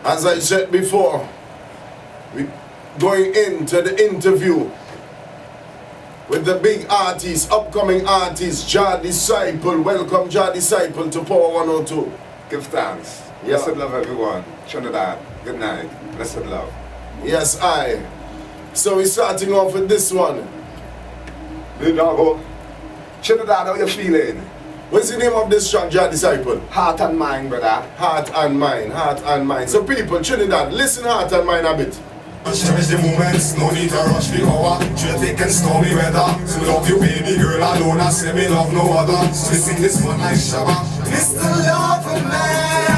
As I said before, we're going into the interview with the big artist, upcoming artist, Jah Disciple. Welcome, Jah Disciple, to Power 102. Give thanks. Blessed love, everyone. Trinidad, good night. Blessed love. Yes, I. So we're starting off with this one. Good doggo. Trinidad, how you feeling? What's the name of this track, Jah Disciple? Heart and mind, brother. Heart and mind, heart and mind. So people, Trinidad, listen heart and mind a bit. Cherish the moments, no need to rush the hour. Traffic and stormy weather. So love you, baby girl, alone. I say me love no other. So we sing this one like Shabba. Mr. Lover Man.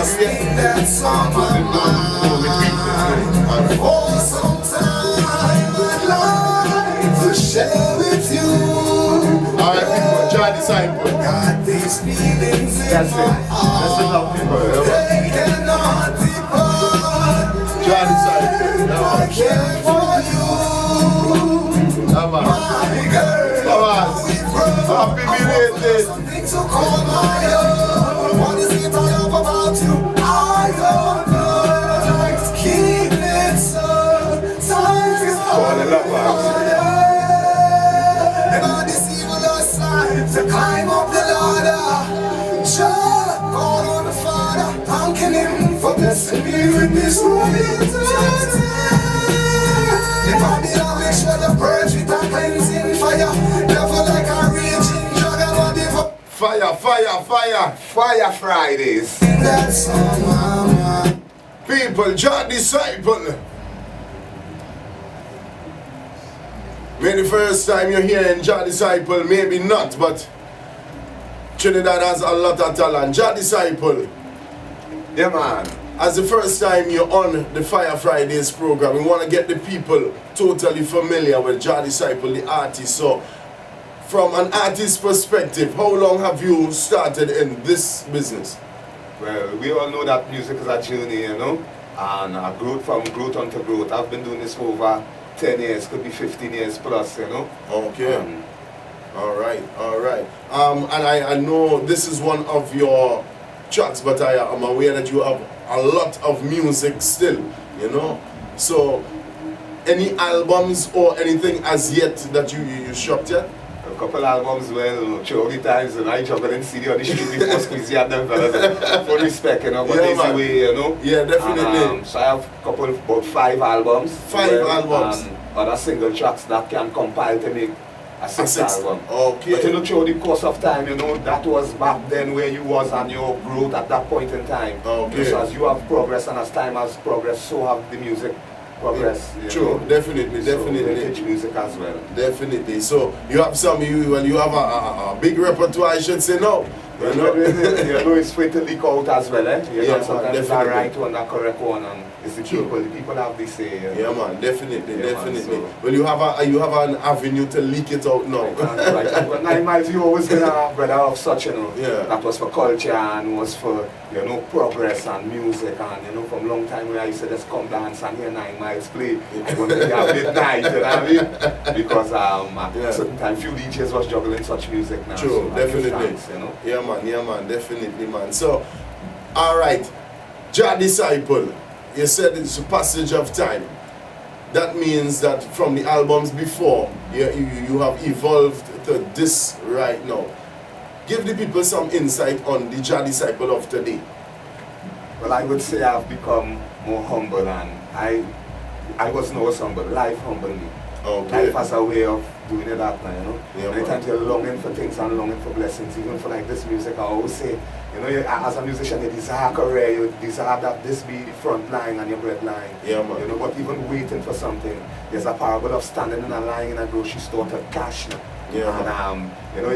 Sing that song of mine. For some time, I'd like to share with you. Alright, people, Jah Disciple. Got these feelings in my heart. They cannot depart. Jah Disciple. I care for you. Come on. My girl. Come on. Happy belated. Something to call my own. What is it I love about you? I don't know. Keep it so tight. And on this evil side to climb up the ladder. Jah, God on the Father, thanking Him for blessing me with this royal if I be a wish for the purge with a cleansing fire, never like a raging dragon. Fire, fire, fire. Fire Fridays. That song, mama. People, Jah Disciple. Maybe the first time you're hearing Jah Disciple, maybe not, but Trinidad has a lot of talent. Jah Disciple. Yeah, man. As the first time you're on the Fire Fridays program, we want to get the people totally familiar with Jah Disciple, the artist. So, from an artist perspective, how long have you started in this business? Well, we all know that music is a journey, you know, and growth from growth onto growth. I've been doing this for over 10 years, could be 15 years plus, you know. Okay. All right, all right. And I know this is one of your tracks, but I am aware that you have a lot of music still, you know. So, any albums or anything as yet that you shot yet? A couple albums, well, Chori times, and I juggle and CD on the street before squeezy at them fellas. Full respect, you know, but Yeah, easy man. way, you know. Yeah, definitely. And, so I have a couple, about 5 albums. Five albums. And other single tracks that can compile to make a sixth album. Okay. But you know, through the course of time, you know, that was back then where you was and your growth at that point in time. Okay. So as you have progressed and as time has progressed, so have the music progressed. Yeah, true, know. definitely, So definitely. vintage music as well. Definitely. So you have some, you have a big repertoire, I should say, no. You know? You know, it's free to leak out as well, eh? You Yeah, know, sometimes it's definitely. the right one, the correct one, and it's the True. people have this say. Yeah, man, definitely, Yeah, definitely. man, so- Well, you have an avenue to leak it out now. Right. But 9Miles, you always been a brother of such, you know. Yeah. That was for culture and was for, you know, progress and music, and, you know, from long time where I used to just come dance and hear 9Miles play. I want to be at midnight, you know what I mean? Because at a certain time, few DJs was juggling such music now. True, so I give definitely. thanks, you know. Yeah, man, definitely, man. So, all right, Jah Disciple, you said it's a passage of time. That means that from the albums before, you have evolved to this right now. Give the people some insight on the Jah Disciple of today. Well, I would say I've become more humble, and I wasn't always humble. Life humbled me. Okay. Life has a way of doing it that now, you know. Yeah, Many man. times you're longing for things and longing for blessings, even for like this music. I always say, you know, as a musician, you desire career, you desire that this be the front line and your breadline. Yeah, man. You know, but even waiting for something, there's a parable of standing in a line in a grocery store to cash now. Yeah, And you know,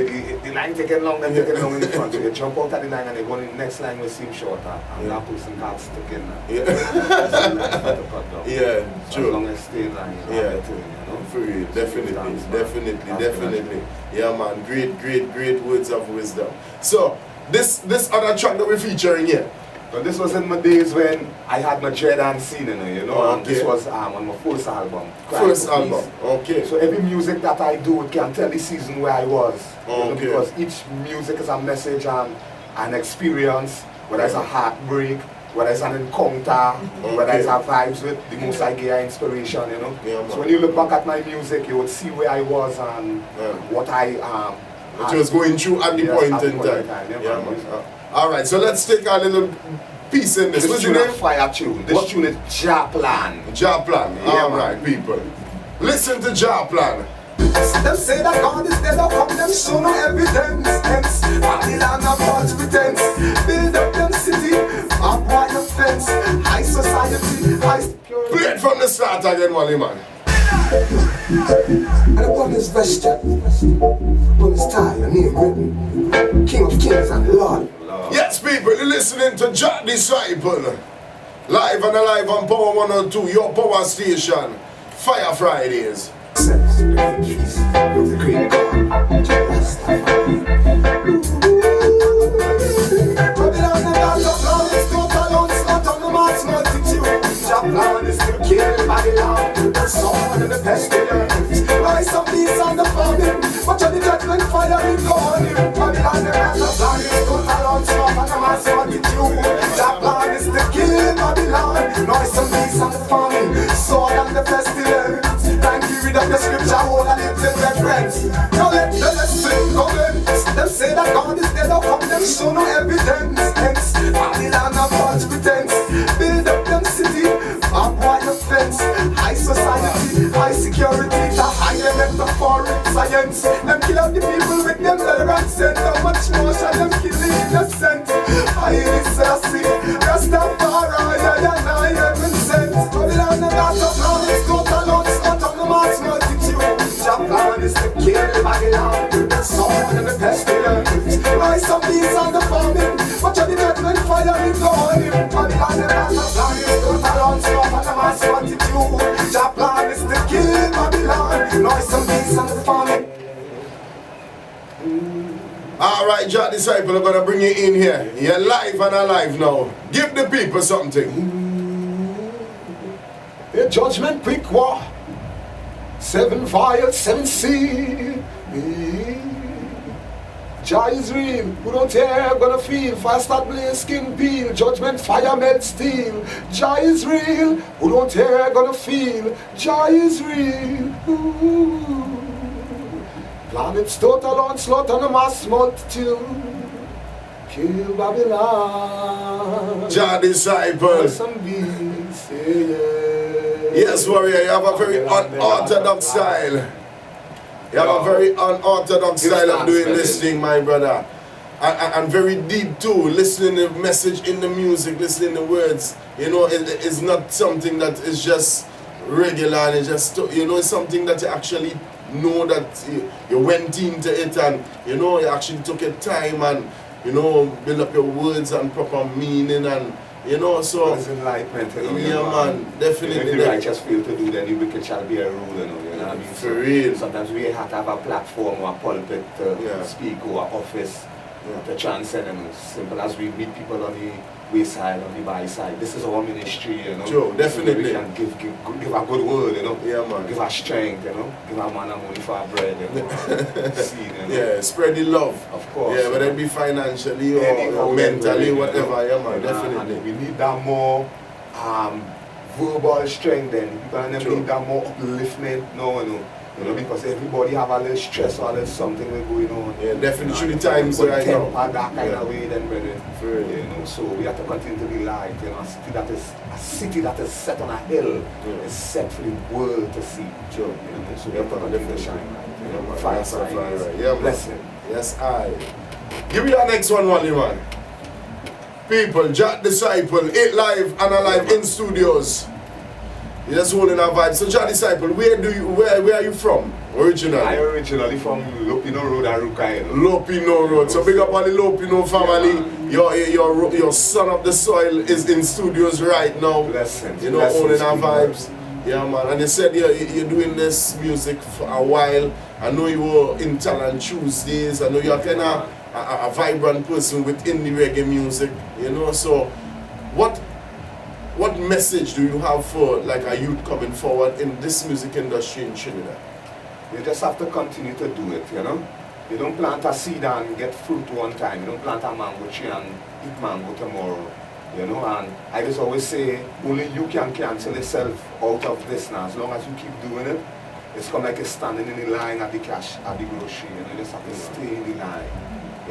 the line taking long and taking long in the front, so you jump out at the line and you go in the next line will seem shorter, and that person can't stick in now. Yeah. Yeah, So true. as long as stay in line, you Yeah. have to, you know. For real, definitely, Thanks, man. definitely, Thanks, definitely. Yeah, man, great words of wisdom. So, this other track that we're featuring here, But this was in my days when I had my dread and scene, you know. Oh, And this okay. was on my first album. Cry first for Peace. album. Okay. So every music that I do can tell the season where I was. You know, Okay. because each music is a message and an experience, whether it's a heartbreak, whether it's an encounter, whether it's a vibes with the most I get inspiration, you know. Yeah, so when you look back at my music, you would see where I was and what I what you was going through at the point in time. Yeah, man. Alright, so let's take a little piece in this. This tune is Fyah tune. This tune is Jah Plan. Jah Plan. Alright, people. Listen to Jah Plan. Them say that God is dead, how come them show no evidence? Hence, Babylon a false pretense. Build up them city, upright your fence. High society, high security. Play it from the start again, Wally man. And upon his vesture, upon his tie, a name written, King of Kings and Lord. Yes, people, you're listening to Jah Disciple. Live and alive on Power 102, your power station. Fyah Fridays. Sense, peace, with the great God, just Babylon and Jah Plan is total onslaught on the mass multitude. Jah Plan is to kill Babylon, the sword and the pestilence. Rise up peace on the famine, watch out the judgment fire in calling. Babylon and Jah Plan is total onslaught on the mass multitude. Jah Plan is to kill Babylon, rise up peace on the famine, sword and the pestilence. Thank you, read up the scripture, hold a little reference. Now let the lesson commence. Them say that God is dead, how come them show no evidence? Hence, Babylon a false pretense. Build up them city, upright your fence. High society, high security, the higher metaphoric science. Them kill out the people with them tolerant scent. How much more shall them kill the innocent? Highly sassy, Rastafari, and I heaven sent. Babylon and Jah Plan is total onslaught on the mass multitude. Jah Plan is to kill Babylon, the sword and the pestilence. Rise up peace on the famine, watch out the judgment fire in calling. Babylon and Jah Plan is total onslaught on the mass multitude. Jah Plan is to kill Babylon, rise up peace on the famine. Alright, Jah Disciple, I'm gonna bring you in here. You're live and alive now. Give the people something. The judgment quick war, 7 vials, 7 seals. Jah is real, who don't tear gonna feel. Fire start blaze, skin peel, judgment fire melt steel. Jah is real, who don't tear gonna feel. Jah is real. Ooh. Planets total onslaught on a mass multitude. Kill Babylon. Jah Disciple. Some beasts, yeah. Yes, warrior, you have a very unorthodox style. You have a very unorthodox style of doing this thing, my brother. And very deep too, listening to the message in the music, listening to the words. You know, it's not something that is just regular, and it's just, you know, it's something that you actually know that you went into it, and, you know, you actually took your time and, you know, build up your words and proper meaning, and, you know, so it's enlightenment, you know, yeah, man, definitely. If the righteous fail to do, then the wicked shall be a rule, you know what I mean? For real. Sometimes we have to have a platform or a pulpit to speak, or an office to transcend, and simple as we meet people on the wayside, on the by side. This is our ministry, you know. Sure, definitely. So we can give a good word, you know. Yeah, man. Give a strength, you know. Give a man a money for a bread, you know. Seed, you know. Yeah, spread the love. Of course. Yeah, whether it be financially or mentally, whatever, yeah, man, definitely. And we need that more verbal strength, then people need that more upliftment, you know, because everybody have a little stress or a little something going on. Yeah, definitely through the times right now. That kind of way, then, brother. You know, so we have to continue to be light. You know, a city that is set on a hill is set for the world to see. Sure. You know, so we have to continue to shine light. You know, Fire, yeah, blessing. Yes, I. Give me your next one, Wally, man. People, Jah Disciple, it live and alive in studios. You're just holding our vibe. So, Jah Disciple, where are you from originally? I originally from Lopino Road, Aruka. You know? Lopino Road. So big up on the Lopino family. Yeah, your son of the soil is in studios right now. Blessings. You know, holding our vibes. Yeah, man. And you said you're doing this music for a while. I know you were in Talent Tuesdays. I know you're kind of a vibrant person within the reggae music. You know, so what message do you have for like a youth coming forward in this music industry in Trinidad? You just have to continue to do it, you know. You don't plant a seed and get fruit one time. You don't plant a mango tree and eat mango tomorrow. You know, and I just always say, only you can cancel yourself out of this now. As long as you keep doing it, it's come like you're standing in the line at the cash, at the grocery, you just have to stay in the line.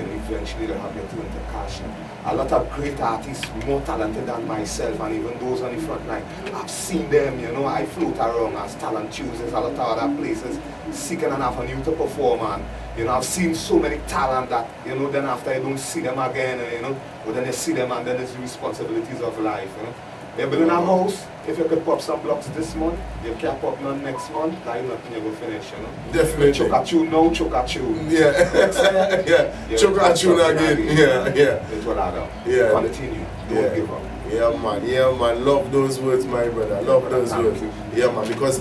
Eventually they'll have your turn to cash in. A lot of great artists, more talented than myself, and even those on the front line, I've seen them, I float around as talent choosers, a lot of other places, seeking an avenue to perform, and I've seen so many talent that, then after you don't see them again, but then you see them and then it's the responsibilities of life, You're building a house, if you could pop some blocks this month, you can't pop none next month, that's nothing you will finish, Definitely. Choke at you now, choke at you. Yeah. Choke at you again. Yeah. It's what I do. Yeah. Continue. Don't give up. Yeah man, love those words, my brother, love those words. Yeah man, because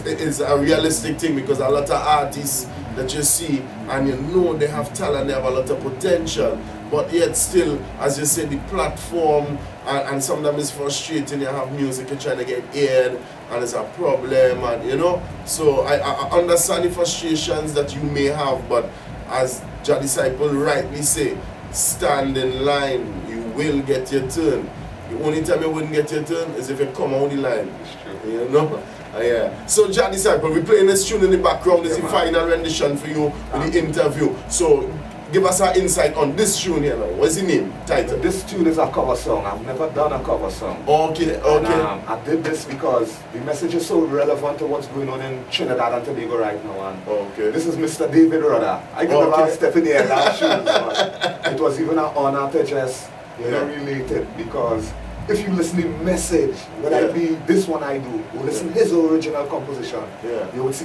it's a realistic thing, because a lot of artists that you see and they have talent, they have a lot of potential, but yet still, as you say, the platform and sometimes it's frustrating. You have music, you're trying to get aired and it's a problem, and so I understand the frustrations that you may have, but as Jah Disciple rightly say, stand in line, you will get your turn. The only time you wouldn't get your turn is if you come out the line. It's true. Yeah. So Jah Disciple, we're playing this tune in the background. This is the final rendition for you with the interview. So give us an insight on this tune here now. What's the name, title? This tune is a cover song. I've never done a cover song. Okay. And, I did this because the message is so relevant to what's going on in Trinidad and Tobago right now. And this is Mr. David Rudder. I could never step in the air that shoes, but it was even an honor to just relate it, because if you listen to the message, whether it be this one I do, or listen to his original composition, you would see